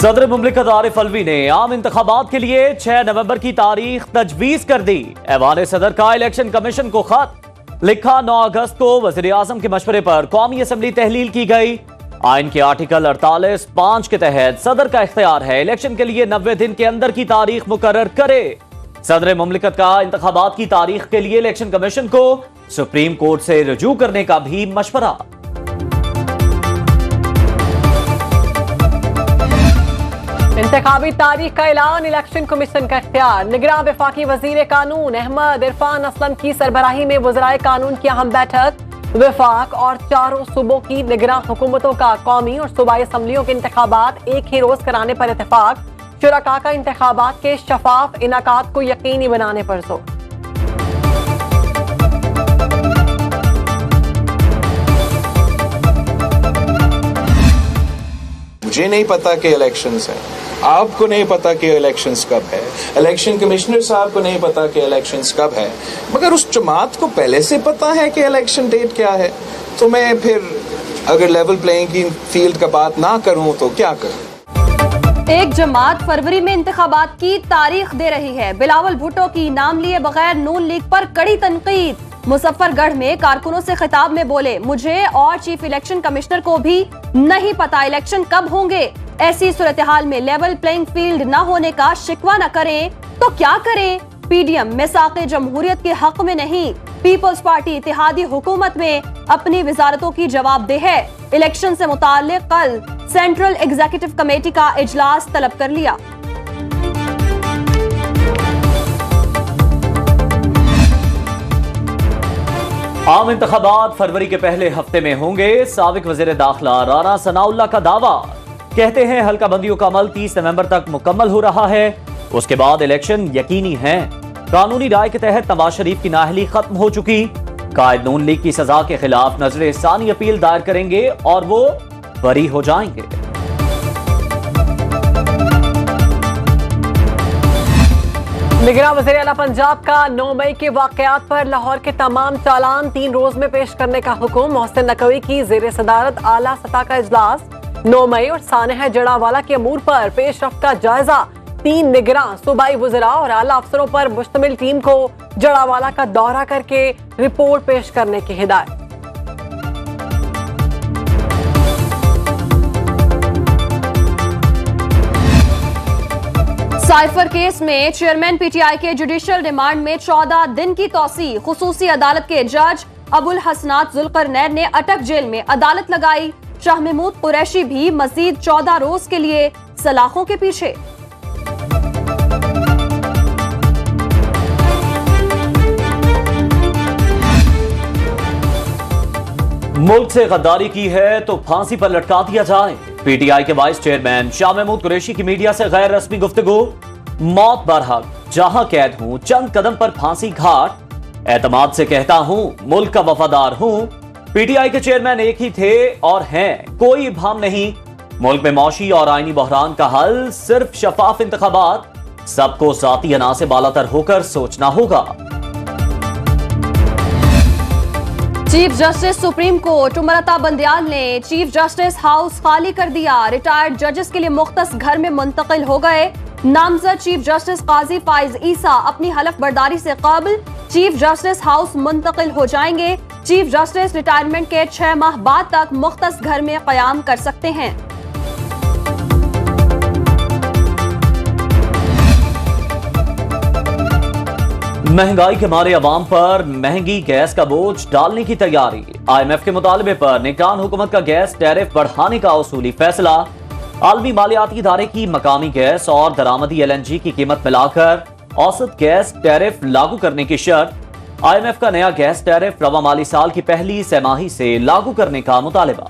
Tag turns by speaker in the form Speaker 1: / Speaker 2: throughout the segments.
Speaker 1: सदर मुमलिकत आरिफ अलवी ने आम इंतखाबात के लिए 6 नवंबर की तारीख तजवीज कर दी। ऐवान सदर का इलेक्शन कमीशन को खत लिखा। 9 अगस्त को वज़ीर आज़म के मशवरे पर कौमी असम्बली तहलील की गई। आइन के आर्टिकल 48(5) के तहत सदर का इख्तियार है इलेक्शन के लिए 90 दिन के अंदर की तारीख मुकर्रर करे। सदर मुमलिकत का इंतखाबात की तारीख के लिए इलेक्शन कमीशन को सुप्रीम कोर्ट से रजू करने का भी मशवरा।
Speaker 2: इंतखाबी तारीख का ऐलान, इलेक्शन कमीशन का इख्तियार। निगरान वफाकी वजीर कानून अहमद इरफान असलम की सरबराही में वज़राए कानून की अहम बैठक। वफाक और 4 सूबों की निगरान हुकूमतों का कौमी और सूबाई असम्बलियों के इंतखाबात एक ही रोज कराने पर इत्तेफाक। शुरका का इंतखाबात के शफाफ इनाकात को यकीनी बनाने पर जोर।
Speaker 3: मुझे नहीं पता कि इलेक्शंस है, आपको नहीं पता कि इलेक्शंस कब है, इलेक्शन कमिश्नर साहब को नहीं पता कि इलेक्शंस कब है, मगर उस जमात को पहले से पता है कि इलेक्शन डेट क्या है। तो मैं फिर अगर लेवल प्लेइंग की फील्ड का बात ना करूं तो क्या करूं।
Speaker 4: एक जमात फरवरी में इंतखाबात की तारीख दे रही है। बिलावल भुट्टो की नाम लिए बगैर नून लीग पर कड़ी तनकीद। मुजफ्फरगढ़ में कारकुनों से खिताब में बोले, मुझे और चीफ इलेक्शन कमिश्नर को भी नहीं पता इलेक्शन कब होंगे। ऐसी सूरत हाल में लेवल प्लेइंग फील्ड न होने का शिकवा न करें तो क्या करें। पीडीएम मिसाक़े जमहूरियत के हक में नहीं, पीपल्स पार्टी इत्तेहादी हुकूमत में अपनी वजारतों की जवाबदेह है। इलेक्शन से मुताल्लिक कल सेंट्रल एग्जीक्यूटिव कमेटी का इजलास तलब कर लिया।
Speaker 1: आम इंतखाबात फरवरी के पहले हफ्ते में होंगे। साबिक वज़ीर दाखिला राना सनाउल्लाह का दावा, कहते हैं हल्का बंदियों का अमल 30 नवंबर तक मुकम्मल हो रहा है, उसके बाद इलेक्शन यकीनी है। कानूनी राय के तहत नवाज शरीफ की नाअहली खत्म हो चुकी। कायद नून लीग की सजा के खिलाफ नजर सानी अपील दायर करेंगे और वो बरी हो जाएंगे।
Speaker 2: निगरान वज़ीर आला पंजाब का 9 मई के वाकयात पर लाहौर के तमाम चालान 3 रोज में पेश करने का हुक्म। मोहसिन नकवी की ज़ेर सदारत आला सतह का इजलास। 9 मई और सानह जड़ावाला के अमूर पर पेशरफ्त का जायजा। 3 निगरान सूबाई वज़रा और आला अफसरों पर मुश्तमिल टीम को जड़ावाला का दौरा करके रिपोर्ट पेश करने की हिदायत।
Speaker 4: साइफर केस में चेयरमैन पीटीआई के जुडिशियल रिमांड में 14 दिन की तौसी। खुसूसी अदालत के जज अबुल हसनात जुल्करनैन ने अटक जेल में अदालत लगाई। शाह महमूद कुरैशी भी मजीद 14 रोज के लिए सलाखों के पीछे।
Speaker 1: मुल्क से गद्दारी की है तो फांसी पर लटका दिया जाए। पीटीआई के वाइस चेयरमैन शाह महमूद कुरैशी की मीडिया से गैर रस्मी गुफ्तगू। मौत बरहक, जहां कैद हूं चंद कदम पर फांसी घाट। एतमाद से कहता हूं मुल्क का वफादार हूं। पीटीआई के चेयरमैन एक ही थे और हैं, कोई इब्हाम नहीं। मुल्क में मौशी और आईनी बहरान का हल सिर्फ शफाफ इंतखाबात। सबको जाती अना से बालातर होकर सोचना होगा।
Speaker 4: Chief justice supreme court उमरता Bandial ने चीफ जस्टिस हाउस खाली कर दिया। रिटायर्ड जजेस के लिए मुख्तस घर में मुंतकिल हो गए। नामजद चीफ जस्टिस काजी फाइज ईसा अपनी हलफ बर्दारी से काबिल चीफ जस्टिस हाउस मुंतकिल हो जाएंगे। चीफ जस्टिस रिटायरमेंट के 6 माह बाद तक मुख्तस घर में कयाम कर सकते हैं।
Speaker 1: महंगाई के मारे अवाम पर महंगी गैस का बोझ डालने की तैयारी। IMF के मुतालबे पर निगरान हुकूमत का गैस टैरिफ बढ़ाने का उसूली फैसला। आलमी मालियाती इदारे की मकामी गैस और दरामदी LNG की कीमत मिलाकर औसत गैस टैरिफ लागू करने की शर्त। IMF का नया गैस टैरिफ रवा माली साल की पहली सैमाही से लागू करने का मुतालबा।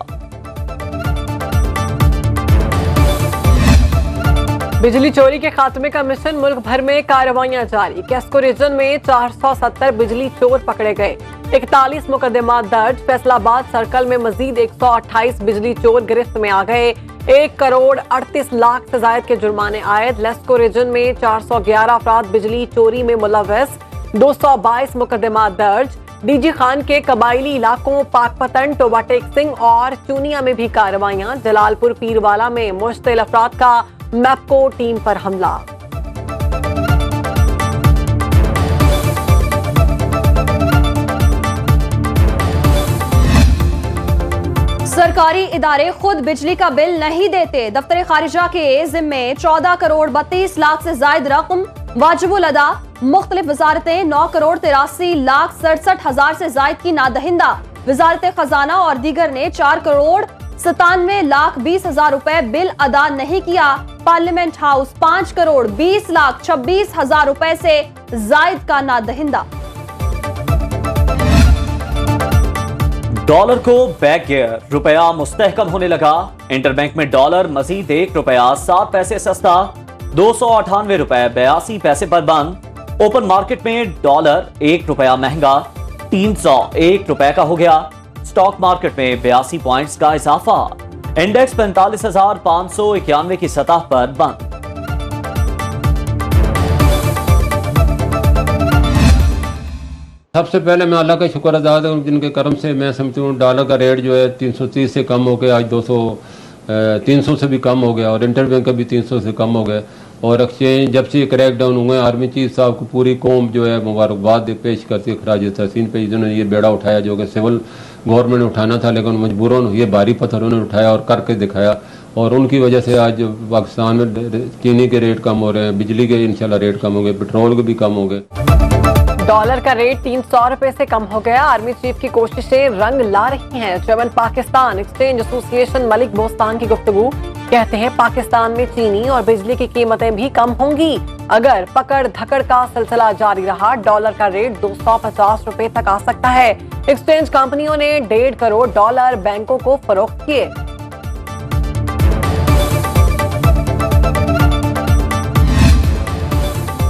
Speaker 2: बिजली चोरी के खात्मे का मिशन, मुल्क भर में कार्रवाइयां जारी। कैस्को रीजन में 470 बिजली चोर पकड़े गए। 41 मुकदमा दर्ज। फैसलाबाद सर्कल में मजीद 128 बिजली चोर गिरफ्त में आ गए। 1 करोड़ 38 लाख से जायद के जुर्माने आयद। लेस्को रीजन में 411 अफराद बिजली चोरी में मुलव्वस। 222 मुकदमा दर्ज। डीजी खान के कबायली इलाकों पाकपतन, टोबाटेक सिंह और चूनिया में भी कार्रवाइयां। जलालपुर पीरवाला में मुश्तिल अफराद का मैप्को टीम पर हमला।
Speaker 4: सरकारी इदारे खुद बिजली का बिल नहीं देते। दफ्तर खारिजा के जिम्मे 14 करोड़ 32 लाख से जायद रकम वाजिबुल अदा। मुख्तलिफ वजारतें 9 करोड़ 83 लाख 67 हजार से जायद की नादहिंदा। वजारत खजाना और दीगर ने 4 करोड़ 97 लाख 20 हजार रुपए बिल अदा नहीं किया। पार्लियामेंट हाउस 5 करोड़ 20 लाख 26 हजार रुपए से जायद का नादहिंदा।
Speaker 1: डॉलर को बैक गियर, रुपया मुस्तहकम होने लगा। इंटरबैंक में डॉलर मजीद 1 रुपया 7 पैसे सस्ता, 298 रुपए 82 पैसे पर बंद। ओपन मार्केट में डॉलर 1 रुपया महंगा 301 रुपए का हो गया। स्टॉक मार्केट में 82 पॉइंट्स का इजाफा। इंडेक्स 45,591 की सतह पर बंद।
Speaker 5: सबसे पहले मैं अल्लाह का शुक्र अदा करूँ जिनके करम से मैं समझती हूँ डॉलर का रेट जो है 330 से कम हो गया, आज 300 से भी कम हो गया और इंटरबैंक का भी 300 से कम हो गया। और एक्सचेंज जब से क्रैक डाउन हुए आर्मी चीफ साहब को पूरी कौम जो है मुबारकबाद पेश करती है, खराज तहसीन पे जिन्होंने ये बेड़ा उठाया जो कि सिविल गवर्नमेंट ने उठाना था लेकिन मजबूरन ये भारी पत्थर उन्होंने उठाया और करके दिखाया। और उनकी वजह से आज पाकिस्तान में चीनी के रेट कम हो रहे हैं, बिजली के इंशाल्लाह रेट कम होंगे, पेट्रोल के भी कम होंगे।
Speaker 2: डॉलर का रेट 300 रुपए से कम हो गया। आर्मी चीफ की कोशिशें रंग ला रही हैं। Chairman Pakistan exchange association Malik Bostan की गुफ्तगू। कहते हैं पाकिस्तान में चीनी और बिजली की कीमतें भी कम होंगी अगर पकड़ धकड़ का सिलसिला जारी रहा। डॉलर का रेट 250 रुपए तक आ सकता है। एक्सचेंज कंपनियों ने 1.5 करोड़ डॉलर बैंकों को फरोख्त किए।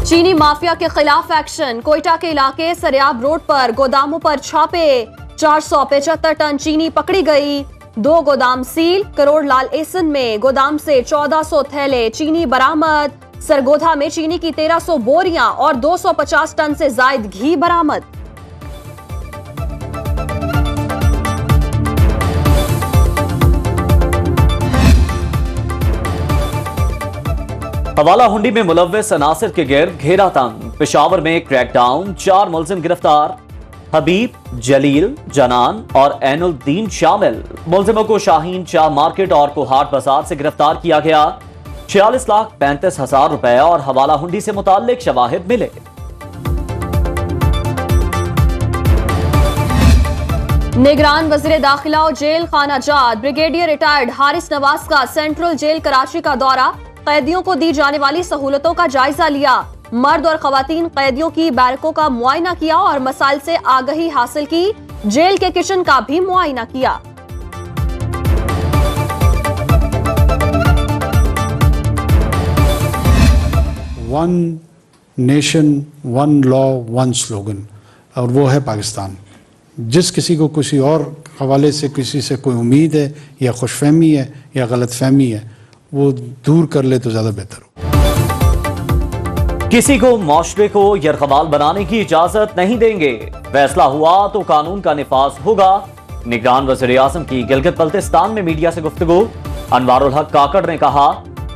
Speaker 4: चीनी माफिया के खिलाफ एक्शन। कोयटा के इलाके सरियाब रोड पर गोदामों पर छापे। 475 टन चीनी पकड़ी गई। 2 गोदाम सील। करोड़ लाल एसन में गोदाम से 1400 थैले चीनी बरामद। सरगोधा में चीनी की 1300 बोरियां और 250 टन से जायद घी बरामद।
Speaker 1: हवाला हुंडी में मुलव्विस अनासिर के गिर्द घेरा तंग। पेशावर में क्रैकडाउन, 4 मुलजिम गिरफ्तार। हबीब, जलील, जनान और ऐनुद्दीन शामिल। मुलजिमों को शाहीन शाह मार्केट और कोहाट बाजार से गिरफ्तार किया गया। 46,35,000 रुपए और हवाला हुंडी से मुताल्लिक शवाहिद मिले।
Speaker 4: निगरान वज़ीर दाखिला और जेल खाना जात ब्रिगेडियर रिटायर्ड हारिस नवाज का सेंट्रल जेल कराची का दौरा। कैदियों को दी जाने वाली सहूलतों का जायजा लिया। मर्द और खवातीन कैदियों की बैरकों का मुआयना किया और मसाइल से आगाही हासिल की। जेल के किचन का भी मुआयना किया।
Speaker 6: One nation, one law, one slogan, और वो है पाकिस्तान। जिस किसी को किसी और हवाले से किसी से कोई उम्मीद है या खुशफहमी है या गलतफहमी है वो दूर कर ले तो ज्यादा बेहतर हो।
Speaker 1: किसी को माशरे को यरगमाल बनाने की इजाजत नहीं देंगे। फैसला हुआ तो कानून का निफाज होगा। निगरान वज़ीर आज़म की गिलगित बल्तिस्तान में मीडिया से गुफ्तगू। अनवारुल हक काकड़ ने कहा,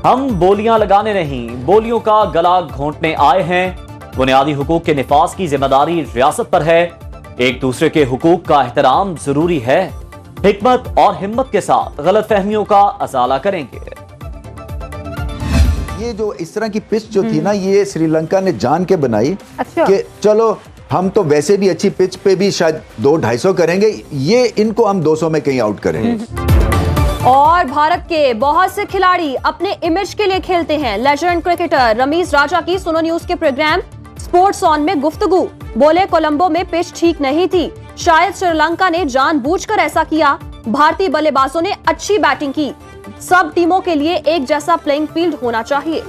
Speaker 1: हम बोलियां लगाने नहीं, बोलियों का गला घोंटने आए हैं। बुनियादी हुकूक के निफाज की जिम्मेदारी रियासत पर है। एक दूसरे के हुकूक का एहतराम जरूरी है। हिकमत और हिम्मत के साथ गलतफहमियों का अजाला करेंगे।
Speaker 7: ये जो इस तरह की पिच जो थी ना, ये श्रीलंका ने जान के बनाई।
Speaker 2: अच्छा।
Speaker 7: कि चलो हम तो वैसे भी अच्छी पिच पे भी शायद 200-250 करेंगे, ये इनको हम 200 में कहीं आउट करेंगे।
Speaker 4: और भारत के बहुत से खिलाड़ी अपने इमेज के लिए खेलते हैं। लेजेंड क्रिकेटर रमीज राजा की सुनो न्यूज के प्रोग्राम स्पोर्ट्स ऑन में गुफ्तगू। बोले, कोलंबो में पिच ठीक नहीं थी, शायद श्रीलंका ने जानबूझकर ऐसा किया। भारतीय बल्लेबाजों ने अच्छी बैटिंग की। सब टीमों के लिए एक जैसा प्लेइंग फील्ड होना चाहिए।